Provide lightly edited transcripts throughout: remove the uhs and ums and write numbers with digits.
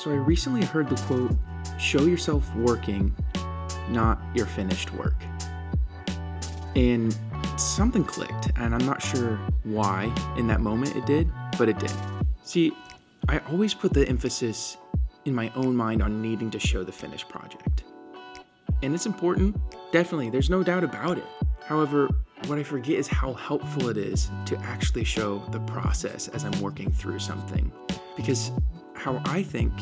So I recently heard the quote, "Show yourself working, not your finished work." And something clicked, and I'm not sure why in that moment it did, but it did. See, I always put the emphasis in my own mind on needing to show the finished project. And it's important, definitely, there's no doubt about it. However, what I forget is how helpful it is to actually show the process as I'm working through something. Because how I think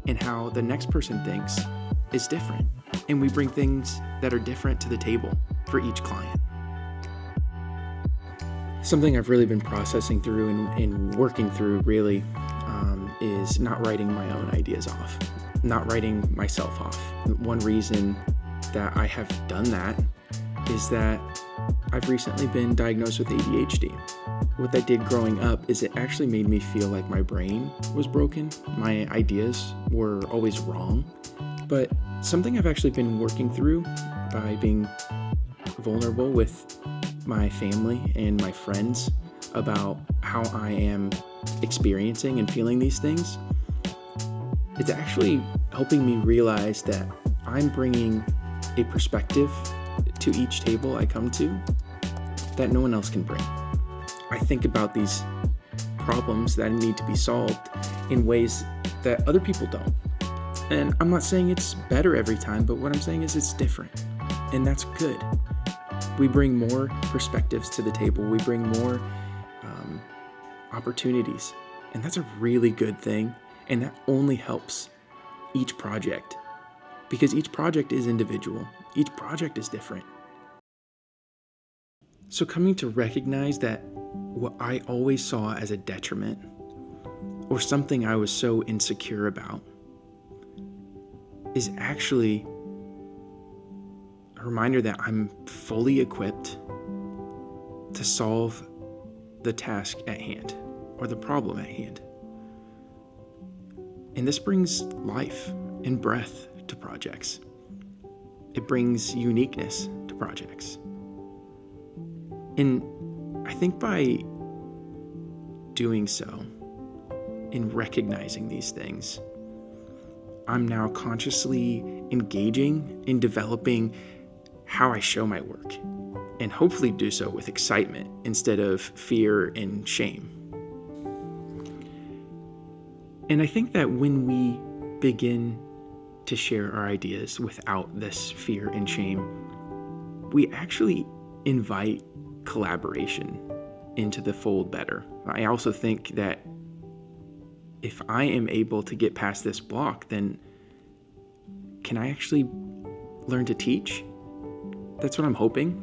and how the next person thinks is different. And we bring things that are different to the table for each client. Something I've really been processing through and working through really is not writing my own ideas off, not writing myself off. One reason that I have done that is that I've recently been diagnosed with ADHD. What that did growing up is it actually made me feel like my brain was broken. My ideas were always wrong. But something I've actually been working through by being vulnerable with my family and my friends about how I am experiencing and feeling these things, it's actually helping me realize that I'm bringing a perspective to each table I come to that no one else can bring. I think about these problems that need to be solved in ways that other people don't. And I'm not saying it's better every time, but what I'm saying is it's different. And that's good. We bring more perspectives to the table. We bring more opportunities. And that's a really good thing. And that only helps each project. Because each project is individual. Each project is different. So coming to recognize that what I always saw as a detriment or something I was so insecure about is actually a reminder that I'm fully equipped to solve the task at hand or the problem at hand. And this brings life and breath to projects. It brings uniqueness to projects. And I think by doing so, in recognizing these things, I'm now consciously engaging in developing how I show my work, and hopefully do so with excitement instead of fear and shame. And I think that when we begin to share our ideas without this fear and shame, we actually invite collaboration into the fold better. I also think that if I am able to get past this block, then can I actually learn to teach? That's what I'm hoping.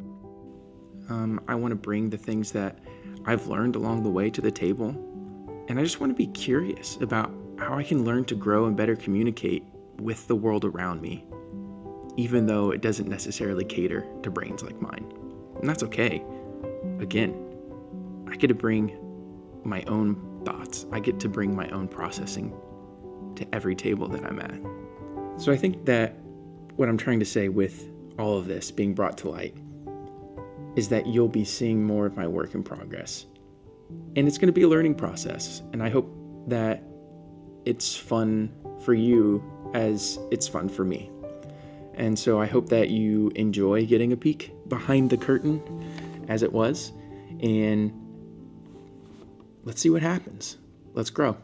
I want to bring the things that I've learned along the way to the table. And I just want to be curious about how I can learn to grow and better communicate with the world around me, even though it doesn't necessarily cater to brains like mine. And that's okay. Again, I get to bring my own thoughts. I get to bring my own processing to every table that I'm at. So I think that what I'm trying to say with all of this being brought to light is that you'll be seeing more of my work in progress. And it's going to be a learning process. And I hope that it's fun for you as it's fun for me. And so I hope that you enjoy getting a peek behind the curtain as it was. And let's see what happens. Let's grow.